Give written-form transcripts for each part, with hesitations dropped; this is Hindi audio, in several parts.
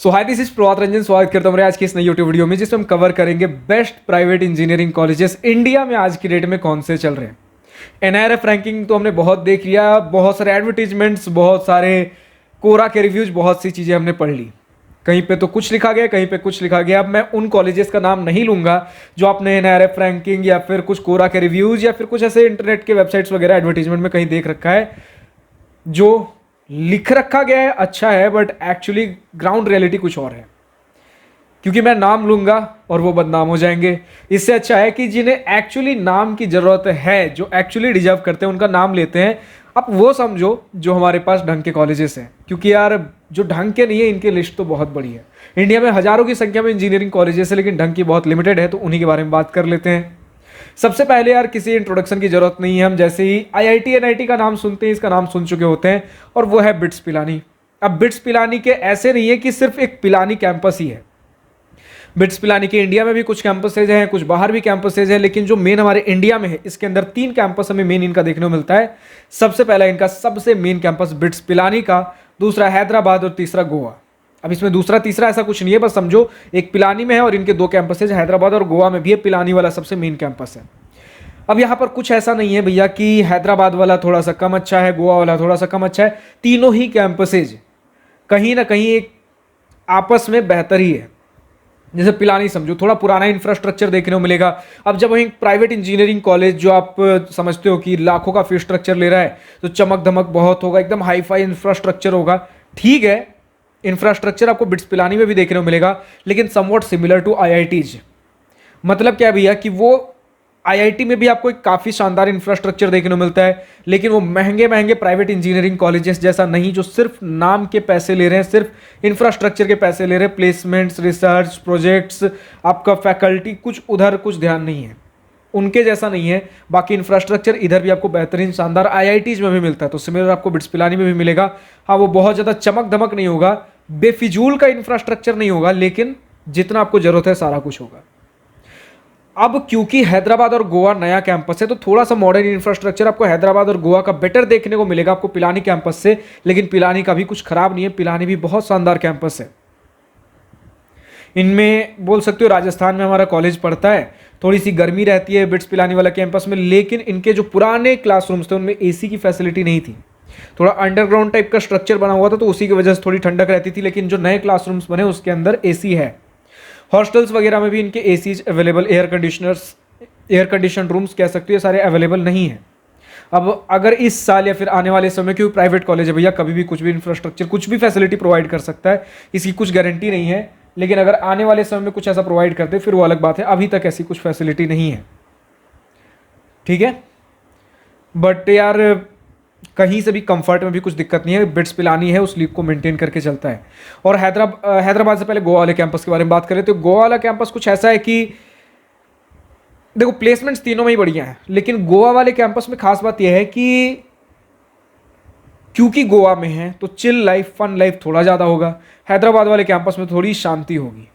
So hi, this is Prabhat Ranjan. स्वागत करता हूँ आज की इस नई यूट्यूब वीडियो में, जिसमें हम कवर करेंगे best private engineering colleges India में आज की डेट में कौन से चल रहे हैं। एनआईआरएफ रैंकिंग तो हमने बहुत देख लिया, बहुत सारे एडवर्टीजमेंट्स, बहुत सारे कोरा के रिव्यूज, बहुत सी चीज़ें हमने पढ़ ली। कहीं पे तो कुछ लिखा गया, कहीं पे कुछ लिखा गया। अब मैं उन कॉलेजेस का नाम नहीं लूंगा जो आपने एनआईआरएफ रैंकिंग या फिर कुछ कोरा के रिव्यूज या फिर कुछ ऐसे इंटरनेट के वेबसाइट्स वगैरह एडवर्टीजमेंट में कहीं देख रखा है। जो लिख रखा गया है अच्छा है, बट एक्चुअली ग्राउंड रियलिटी कुछ और है। क्योंकि मैं नाम लूंगा और वो बदनाम हो जाएंगे। इससे अच्छा है कि जिन्हें एक्चुअली नाम की जरूरत है, जो एक्चुअली डिजर्व करते हैं, उनका नाम लेते हैं। आप वो समझो जो हमारे पास ढंग के कॉलेजेस हैं, क्योंकि यार जो ढंग के नहीं है इनकी लिस्ट तो बहुत बड़ी है। इंडिया में हजारों की संख्या में इंजीनियरिंग कॉलेजेस है, लेकिन ढंग की बहुत लिमिटेड है, तो उन्हीं के बारे में बात कर लेते हैं। सबसे पहले यार किसी इंट्रोडक्शन की जरूरत नहीं है, हम जैसे ही आईआईटी एनआईटी का नाम सुनते हैं, इसका नाम सुन चुके होते हैं, और वो है बिट्स पिलानी। अब बिट्स पिलानी के ऐसे नहीं है कि सिर्फ एक पिलानी कैंपस ही है। बिट्स पिलानी के इंडिया में भी कुछ कैंपसेज हैं, कुछ बाहर भी कैंपसेज हैं, लेकिन जो मेन हमारे इंडिया में है, इसके अंदर 3 कैंपस हमें मेन इनका देखने को मिलता है। सबसे पहला इनका सबसे मेन कैंपस बिट्स पिलानी का, दूसरा हैदराबाद और तीसरा गोवा। अब इसमें दूसरा तीसरा ऐसा कुछ नहीं है, बस समझो एक पिलानी में है और इनके 2 कैंपसेज हैदराबाद और गोवा में भी है। पिलानी वाला सबसे मेन कैंपस है। अब यहाँ पर कुछ ऐसा नहीं है भैया कि हैदराबाद वाला थोड़ा सा कम अच्छा है, गोवा वाला थोड़ा सा कम अच्छा है। तीनों ही कैंपसेज कहीं ना कहीं एक आपस में बेहतर ही है। जैसे पिलानी समझो, थोड़ा पुराना इंफ्रास्ट्रक्चर देखने को मिलेगा। अब जब वहीं प्राइवेट इंजीनियरिंग कॉलेज जो आप समझते हो कि लाखों का फीस स्ट्रक्चर ले रहा है, तो चमक धमक बहुत होगा, एकदम हाई फाई इंफ्रास्ट्रक्चर होगा। ठीक है, इंफ्रास्ट्रक्चर आपको बिट्स पिलानी में भी देखने को मिलेगा, लेकिन समवॉट सिमिलर टू आईआईटीज। मतलब क्या है भैया कि वो आईआईटी में भी आपको एक काफ़ी शानदार इंफ्रास्ट्रक्चर देखने को मिलता है, लेकिन वो महंगे महंगे प्राइवेट इंजीनियरिंग कॉलेजेस जैसा नहीं, जो सिर्फ नाम के पैसे ले रहे हैं, सिर्फ इंफ्रास्ट्रक्चर के पैसे ले रहे हैं। प्लेसमेंट्स, रिसर्च प्रोजेक्ट्स, आपका फैकल्टी कुछ उधर कुछ ध्यान नहीं है, उनके जैसा नहीं है। बाकी इंफ्रास्ट्रक्चर इधर भी आपको बेहतरीन शानदार आईआईटीज में भी मिलता है, तो सिमिलर आपको बिट्स पिलानी में भी मिलेगा। हाँ, वो बहुत ज़्यादा चमक धमक नहीं होगा, बेफिजूल का इंफ्रास्ट्रक्चर नहीं होगा, लेकिन जितना आपको जरूरत है सारा कुछ होगा। अब क्योंकि हैदराबाद और गोवा नया कैंपस है, तो थोड़ा सा मॉडर्न इंफ्रास्ट्रक्चर आपको हैदराबाद और गोवा का बेटर देखने को मिलेगा आपको पिलानी कैंपस से। लेकिन पिलानी का भी कुछ खराब नहीं है, पिलानी भी बहुत शानदार कैंपस है। इनमें बोल सकते हो राजस्थान में हमारा कॉलेज पड़ता है, थोड़ी सी गर्मी रहती है बिट्स पिलानी वाला कैंपस में, लेकिन इनके जो पुराने क्लासरूम्स थे उनमें एसी की फैसिलिटी नहीं थी। थोड़ा अंडरग्राउंड टाइप का स्ट्रक्चर बना हुआ था, तो उसी की वजह से थोड़ी ठंडक रहती थी। लेकिन जो नए क्लासरूम्स बने उसके अंदर एसी है। हॉस्टल्स वगैरह में भी इनके ACs available, air condition rooms कह सकते हो, सारे अवेलेबल नहीं है। अब अगर इस साल या फिर आने वाले समय, क्योंकि प्राइवेट कॉलेज है भैया, कभी भी कुछ भी इंफ्रास्ट्रक्चर, कुछ भी फैसिलिटी प्रोवाइड कर सकता है, इसकी कुछ गारंटी नहीं है। लेकिन अगर आने वाले समय में कुछ ऐसा प्रोवाइड करते फिर वो अलग बात है। अभी तक ऐसी कुछ फैसिलिटी नहीं है, ठीक है। बट यार कहीं से भी कंफर्ट में भी कुछ दिक्कत नहीं है। बिट्स पिलानी है, उस लीग को मेंटेन करके चलता है। और हैदराबाद से पहले गोवा वाले कैंपस के बारे में बात करें, तो गोवा वाला कैंपस कुछ ऐसा है कि देखो प्लेसमेंट्स तीनों में ही बढ़िया है, लेकिन गोवा वाले कैंपस में खास बात यह है कि क्योंकि गोवा में है तो चिल लाइफ, फन लाइफ थोड़ा ज़्यादा होगा। हैदराबाद वाले कैंपस में थोड़ी शांति होगी,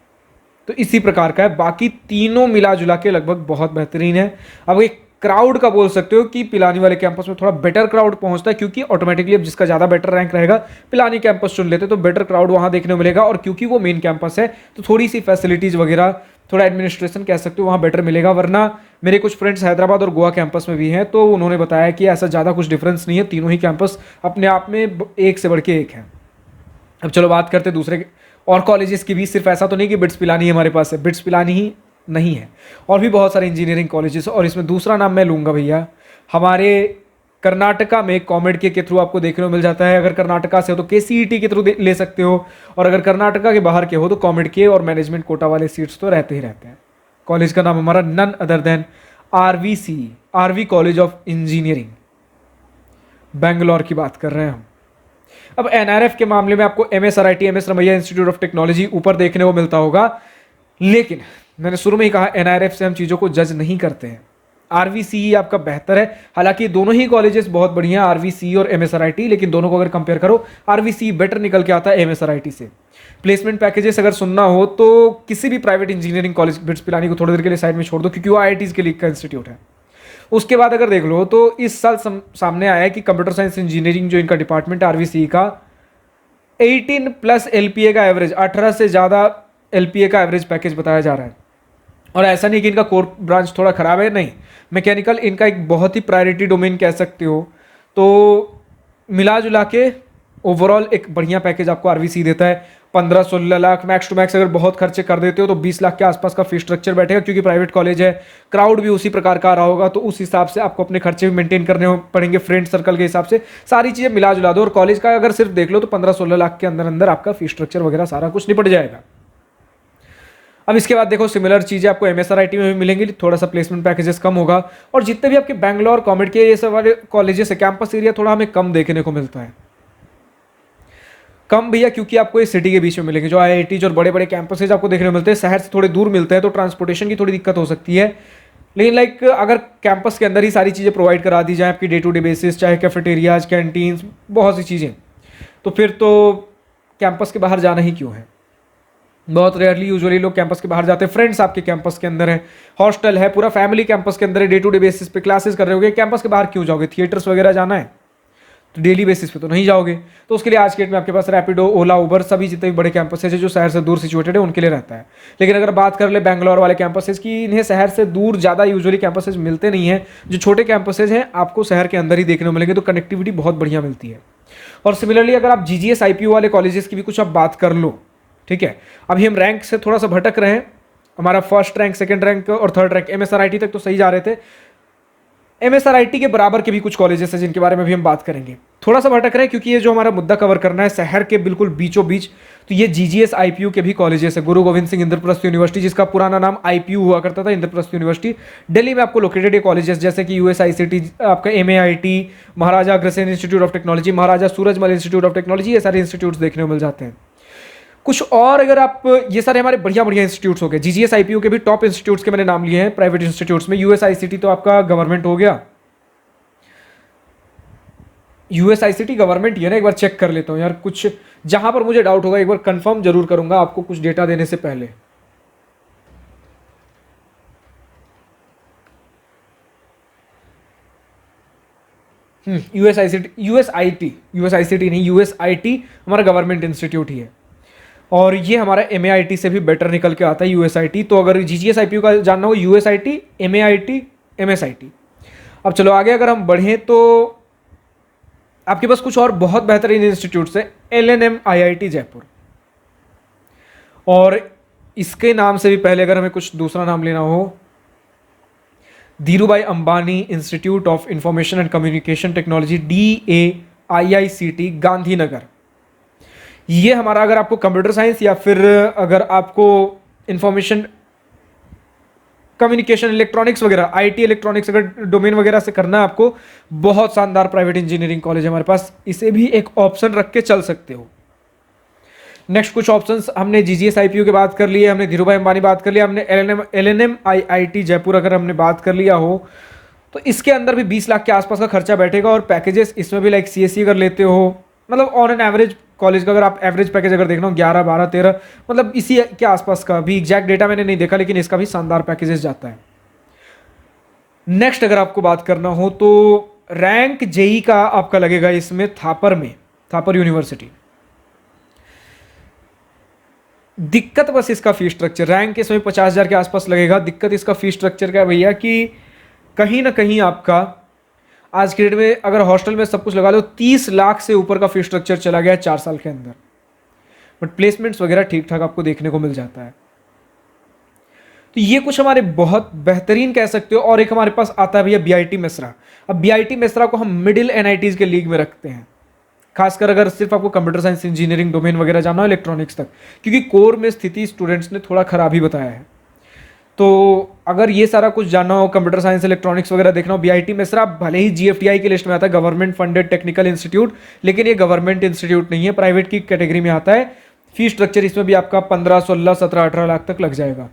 तो इसी प्रकार का है। बाकी तीनों मिला जुला के लगभग बहुत बेहतरीन है। अब एक क्राउड का बोल सकते हो कि पिलानी वाले कैंपस में थोड़ा बेटर क्राउड पहुंचता है, क्योंकि ऑटोमेटिकली अब जिसका ज़्यादा बेटर रैंक रहेगा पिलानी कैंपस चुन लेते, तो बेटर क्राउड वहां देखने को मिलेगा। और क्योंकि वो मेन कैंपस है, तो थोड़ी सी फैसिलिटीज़ वगैरह, थोड़ा एडमिनिस्ट्रेशन कह सकते हो, वहाँ बेटर मिलेगा। वरना मेरे कुछ फ्रेंड्स हैदराबाद और गोवा कैंपस में भी हैं, तो उन्होंने बताया कि ऐसा ज़्यादा कुछ डिफरेंस नहीं है, तीनों ही कैंपस अपने आप में एक से बढ़ के एक है। अब चलो बात करते हैं दूसरे और कॉलेजेस की भी। सिर्फ ऐसा तो नहीं कि बिट्स पिलानी हमारे पास है, बिट्स पिलानी ही नहीं है, और भी बहुत सारे इंजीनियरिंग कॉलेजेस। और इसमें दूसरा नाम मैं लूँगा भैया, हमारे कर्नाटका में कॉमेड के थ्रू आपको देखने को मिल जाता है। अगर कर्नाटका से हो तो केसीईटी के थ्रू ले सकते हो, और अगर कर्नाटका के बाहर के हो तो कॉमेड के और मैनेजमेंट कोटा वाले सीट्स तो रहते ही रहते हैं। कॉलेज का नाम हमारा none other than RV College of Engineering, Bangalore की बात कर रहे हैं हम। अब एनआरएफ के मामले में आपको MSRIT, MS Ramaiah Institute of Technology ऊपर देखने को मिलता होगा, लेकिन मैंने शुरू में ही कहा एनआरएफ से हम चीज़ों को जज नहीं करते हैं। RVCE आपका बेहतर है, हालांकि दोनों ही कॉलेजेस बहुत बढ़िया हैं, RVCE और MSRIT, लेकिन दोनों को अगर कंपेयर करो RVCE बेटर निकल के आता है MSRIT से। प्लेसमेंट पैकेजेस अगर सुनना हो तो किसी भी private engineering college, bits Pilani को थोड़ी देर के लिए साइड में छोड़ दो, क्योंकि वो IITs के लीग का इंस्टीट्यूट है। उसके बाद अगर देख लो तो इस साल सामने आया है कि कंप्यूटर साइंस इंजीनियरिंग जो इनका डिपार्टमेंट है RVCE का, 18 प्लस एलपीए का एवरेज, 18 से ज़्यादा एलपीए का एवरेज पैकेज बताया जा रहा है। और ऐसा नहीं कि इनका कोर ब्रांच थोड़ा खराब है, नहीं, मैकेनिकल इनका एक बहुत ही प्रायोरिटी डोमेन कह सकते हो। तो मिला जुला के ओवरऑल एक बढ़िया पैकेज आपको आरवीसी देता है। 15-16 लाख मैक्स टू मैक्स, अगर बहुत खर्चे कर देते हो तो 20 लाख के आसपास का फीस स्ट्रक्चर बैठेगा, क्योंकि प्राइवेट कॉलेज है, क्राउड भी उसी प्रकार का आ रहा होगा, तो उस हिसाब से आपको अपने खर्चे भी मेंटेन करने पड़ेंगे, फ्रेंड सर्कल के हिसाब से सारी चीज़ें मिला जुला दो। और कॉलेज का अगर सिर्फ देख लो तो 15-16 लाख के अंदर अंदर आपका फीस स्ट्रक्चर वगैरह सारा कुछ निपट जाएगा। अब इसके बाद देखो सिमिलर चीज़ें आपको एमएसआरआईटी में भी मिलेंगी, थोड़ा सा प्लेसमेंट पैकेजेस कम होगा। और जितने भी आपके बैंगलोर कॉमेड के ये सब वाले कॉलेजेस है, कैंपस एरिया थोड़ा हमें कम देखने को मिलता है, कम भैया, क्योंकि आपको इस सिटी के बीच में मिलेंगे। जो आईआईटी और बड़े बड़े कैंपसेज आपको देखने को मिलते हैं शहर से थोड़े दूर मिलते हैं, तो ट्रांसपोर्टेशन की थोड़ी दिक्कत हो सकती है। लेकिन लाइक अगर कैंपस के अंदर ही सारी चीज़ें प्रोवाइड करा दी जाए आपकी डे टू डे बेसिस, चाहे कैफेटेरियाज, कैंटीन्स, बहुत सी चीज़ें, तो फिर तो कैंपस के बाहर जाना ही क्यों है। बहुत रेयरली यूजुअली लोग कैंपस के बाहर जाते हैं। फ्रेंड्स आपके कैंपस के अंदर है, हॉस्टल है, पूरा फैमिली कैंपस के अंदर है, डे टू डे बेसिस पे क्लासेस कर रहे होगे, कैंपस के बाहर क्यों जाओगे। थिएटर्स वगैरह जाना है तो डेली बेसिस पे तो नहीं जाओगे। तो उसके लिए आज के डेट में आपके पास रैपिडो, ओला, उबर, सभी जितने भी बड़े कैंपस है जो शहर से दूर सिचुएटेड है उनके लिए रहता है। लेकिन अगर बात कर ले बैंगलोर वाले कैंपसेज की, इन्हें शहर से दूर ज़्यादा यूजुअली कैंपसेज मिलते नहीं है। जो छोटे कैंपसेज हैं आपको शहर के अंदर ही देखने को मिलेंगे, तो कनेक्टिविटी बहुत बढ़िया मिलती है। और सिमिलरली अगर आप जीजीएस आईपीयू वाले कॉलेजेस की भी कुछ आप बात कर लो, ठीक है, अभी हम रैंक से थोड़ा सा भटक रहे हैं, हमारा फर्स्ट रैंक, सेकंड रैंक और थर्ड रैंक एमएसआरआईटी तक तो सही जा रहे थे। एमएसआरआईटी के बराबर के भी कुछ कॉलेजेस हैं जिनके बारे में भी हम बात करेंगे। थोड़ा सा भटक रहे हैं क्योंकि ये जो हमारा मुद्दा कवर करना है शहर के बिल्कुल बीचों बीच, तो ये जीजीएस आईपीयू के भी कॉलेजेस है। गुरु गोविंद सिंह इंद्रप्रस्थ यूनिवर्सिटी, जिसका पुराना नाम आईपीयू हुआ करता था, इंद्रप्रस्थ यूनिवर्सिटी, दिल्ली में आपको लोकेटेड ये कॉलेजेस जैसे कि यूएसआईसीटी, आपका MAIT, Maharaja Agrasen institute of technology, Maharaja Surajmal institute of technology, ये सारे इंस्टीट्यूट्स देखने को मिल जाते हैं। कुछ और अगर आप, ये सारे हमारे बढ़िया बढ़िया इंस्टीट्यूट्स हो गए, जीजीएस आईपीयू के भी टॉप इंस्टीट्यूट्स के मैंने नाम लिए हैं प्राइवेट इंस्टीट्यूट्स में। यूएसआईसीटी तो आपका गवर्नमेंट हो गया, यूएसआईसीटी गवर्नमेंट ही है ना, एक बार चेक कर लेता हूँ यार, कुछ जहां पर मुझे डाउट होगा एक बार कंफर्म जरूर करूंगा आपको कुछ डेटा देने से पहले। यूएसआईटी नहीं, यूएसआईटी हमारा गवर्नमेंट इंस्टीट्यूट ही है, और ये हमारा एमएआईटी से भी बेटर निकल के आता है यूएसआईटी। तो अगर जीजीएस आईपीयू का जानना हो, यूएसआईटी, एमएआईटी, एमएसआईटी। अब चलो आगे अगर हम बढ़ें तो आपके पास कुछ और बहुत बेहतरीन इंस्टीट्यूट्स है, एलएनएम आईआईटी जयपुर, और इसके नाम से भी पहले अगर हमें कुछ दूसरा नाम लेना हो, Dhirubhai Ambani institute of information and communication technology, DAIICT, Gandhinagar. ये हमारा, अगर आपको कंप्यूटर साइंस या फिर अगर आपको इंफॉर्मेशन कम्युनिकेशन, इलेक्ट्रॉनिक्स वगैरह, आईटी इलेक्ट्रॉनिक्स अगर डोमेन वगैरह से करना है आपको, बहुत शानदार प्राइवेट इंजीनियरिंग कॉलेज है हमारे पास, इसे भी एक ऑप्शन रख के चल सकते हो। नेक्स्ट कुछ ऑप्शंस, हमने जीजीएस आईपीयू की बात कर ली है, हमने धीरूभाई अंबानी बात कर लिया, हमने एलएनएम आईआईटी जयपुर अगर हमने बात कर लिया हो, तो इसके अंदर भी 20 लाख के आसपास का खर्चा बैठेगा। और पैकेजेस इसमें भी लाइक सीएससी अगर लेते हो, मतलब ऑन एन एवरेज कॉलेज का अगर आप एवरेज पैकेज अगर देखना हो 11, 12, 13, मतलब इसी के आसपास का, भी एग्जैक्ट डेटा मैंने नहीं देखा, लेकिन इसका भी शानदार पैकेजेस जाता है। नेक्स्ट अगर आपको बात करना हो तो रैंक जेई का आपका लगेगा इसमें थापर में, थापर यूनिवर्सिटी। दिक्कत बस इसका फीस स्ट्रक्चर, रैंक इसमें 50,000 के आसपास लगेगा। दिक्कत इसका फीस स्ट्रक्चर का है भैया कि कहीं ना कहीं आपका आज के डेट में अगर हॉस्टल में सब कुछ लगा लो 30 लाख से ऊपर का फीस स्ट्रक्चर चला गया है 4 साल के अंदर। बट प्लेसमेंट्स वगैरह ठीक ठाक आपको देखने को मिल जाता है। तो ये कुछ हमारे बहुत बेहतरीन कह सकते हो। और एक हमारे पास आता है भैया बीआईटी मेसरा। अब बीआईटी मेसरा को हम मिडिल एनआईटीज के लीग में रखते हैं, खासकर अगर सिर्फ आपको कंप्यूटर साइंस, इंजीनियरिंग डोमेन वगैरह जानना हो, इलेक्ट्रॉनिक्स तक, क्योंकि कोर में स्थिति स्टूडेंट्स ने थोड़ा खराब ही बताया है। तो अगर ये सारा कुछ जानना हो, कंप्यूटर साइंस, इलेक्ट्रॉनिक्स वगैरह देखना हो, बीआईटी मेसरा भले ही जीएफटीआई की लिस्ट में आता है, गवर्नमेंट फंडेड टेक्निकल इंस्टीट्यूट, लेकिन ये गवर्नमेंट इंस्टीट्यूट नहीं है, प्राइवेट की कैटेगरी में आता है। फीस स्ट्रक्चर इसमें भी आपका 15, 16, 17, 18 लाख तक लग जाएगा,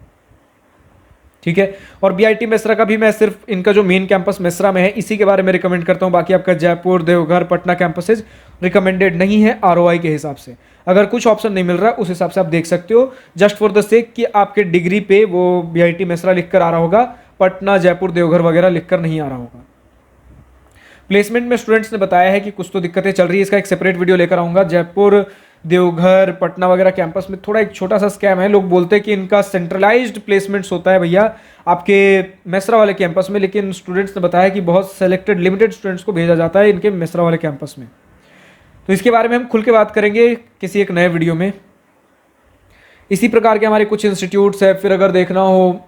ठीक है। और बीआईटी मेसरा का भी मैं सिर्फ इनका जो मेन कैंपस मेसरा में है इसी के बारे में रिकमेंड करता हूं। बाकी आपका जयपुर, देवघर, पटना कैंपसेज रिकमेंडेड नहीं है आरओआई के हिसाब से। अगर कुछ ऑप्शन नहीं मिल रहा है उस हिसाब से आप देख सकते हो, जस्ट फॉर द सेक कि आपके डिग्री पे वो बीआईटी मेसरा लिखकर आ रहा होगा, पटना, जयपुर, देवघर वगैरह लिखकर नहीं आ रहा होगा। प्लेसमेंट में स्टूडेंट्स ने बताया है कि कुछ तो दिक्कतें चल रही है, इसका एक सेपरेट वीडियो लेकर आऊंगा। जयपुर, देवघर, पटना वगैरह कैंपस में थोड़ा एक छोटा सा स्कैम है। लोग बोलते हैं कि इनका सेंट्रलाइज्ड प्लेसमेंट्स होता है भैया आपके मेसरा वाले कैंपस में, लेकिन स्टूडेंट्स ने बताया कि बहुत सेलेक्टेड लिमिटेड स्टूडेंट्स को भेजा जाता है इनके मेसरा वाले कैंपस में। तो इसके बारे में हम खुल के बात करेंगे किसी एक नए वीडियो में। इसी प्रकार के हमारे कुछ इंस्टीट्यूट्स है। फिर अगर देखना हो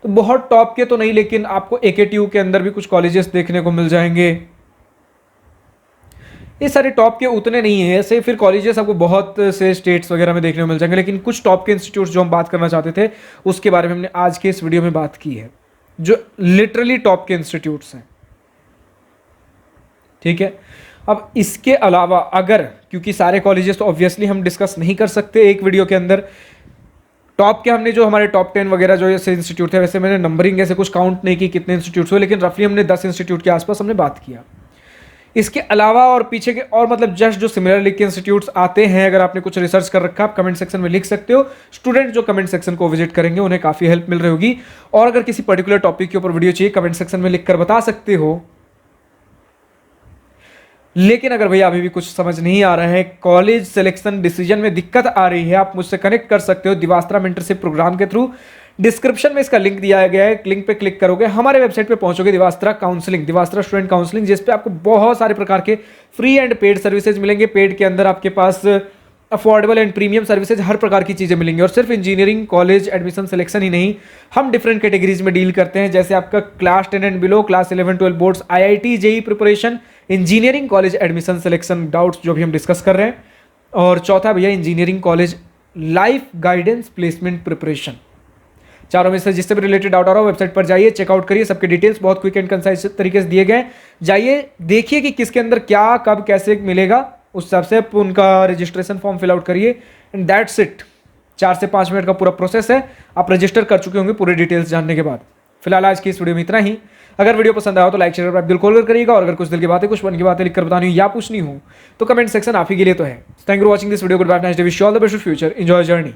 तो बहुत टॉप के तो नहीं, लेकिन आपको AKTU के अंदर भी कुछ कॉलेजेस देखने को मिल जाएंगे। ये सारे टॉप के उतने नहीं है ऐसे, फिर कॉलेजेस आपको बहुत से स्टेट्स वगैरह में देखने को मिल जाएंगे, लेकिन कुछ टॉप के इंस्टीट्यूट्स जो हम बात करना चाहते थे उसके बारे में हमने आज के इस वीडियो में बात की है, जो लिटरली टॉप के इंस्टीट्यूट्स हैं। ठीक है, अब इसके अलावा अगर, क्योंकि सारे कॉलेजेस तो ऑब्वियसली हम डिस्कस नहीं कर सकते एक वीडियो के अंदर, टॉप के हमने जो हमारे टॉप 10 वगैरह जो ऐसे इंस्टीट्यूट थे, वैसे मैंने नंबरिंग ऐसे कुछ काउंट नहीं की कितने इंस्टीट्यूट्स हुए, लेकिन रफली हमने 10 इंस्टीट्यूट के आसपास हमने बात किया। इसके अलावा और पीछे के और मतलब जस्ट जो सिमिलर लिख के इंस्टीट्यूट्स आते हैं, अगर आपने कुछ रिसर्च कर रखा आप कमेंट सेक्शन में लिख सकते हो। स्टूडेंट जो कमेंट सेक्शन को विजिट करेंगे उन्हें काफी हेल्प मिल रही होगी। और अगर किसी पर्टिकुलर टॉपिक के ऊपर वीडियो चाहिए कमेंट सेक्शन में लिखकर बता सकते हो। लेकिन अगर भैया अभी भी कुछ समझ नहीं आ रहा है, कॉलेज सिलेक्शन डिसीजन में दिक्कत आ रही है, आप मुझसे कनेक्ट कर सकते हो दिवास्त्रा मेंटरशिप प्रोग्राम के थ्रू। डिस्क्रिप्शन में इसका लिंक दिया गया है, लिंक पे क्लिक करोगे हमारे वेबसाइट पे पहुंचोगे, दिवास्त्रा काउंसलिंग, दिवास्त्रा स्टूडेंट काउंसलिंग, जिस पे आपको बहुत सारे प्रकार के फ्री एंड पेड सर्विसेज मिलेंगे। पेड के अंदर आपके पास अफोर्डेबल एंड प्रीमियम सर्विसेज, हर प्रकार की चीजें मिलेंगी। और सिर्फ इंजीनियरिंग कॉलेज एडमिशन सिलेक्शन ही नहीं, हम डिफरेंट कैटेगरीज में डील करते हैं, जैसे आपका class 10 and below, class 11 12 boards, IIT JEE preparation, engineering college admission selection doubts जो भी हम डिस्कस कर रहे हैं। और चौथा भैया engineering college life guidance placement preparation. चारों में से जिससे भी रिलेटेड डाउट आ रहा हो वेबसाइट पर जाइए, चेकआउट करिए, सबके डिटेल्स बहुत क्विक एंड कंसाइज तरीके से दिए गए। जाइए देखिए कि किसके अंदर क्या कब कैसे मिलेगा, उस हिसाब से आप उनका रजिस्ट्रेशन फॉर्म फिल आउट करिए एंड दैट्स इट। 4 से 5 मिनट का पूरा प्रोसेस है, आप रजिस्टर कर चुके होंगे पूरे डिटेल्स जानने के बाद। फिलहाल आज की इस वीडियो में इतना ही। अगर वीडियो पसंद आया हो तो लाइक शेयर और दिल खोल कर करिएगा, और अगर कुछ दिल की बातें कुछ मन की बातें लिखकर बतानी हो या पूछनी हो तो कमेंट सेक्शन आप ही के लिए तो है। Thank you for watching this video. Goodbye, nice day, wish you all the best for future, enjoy journey.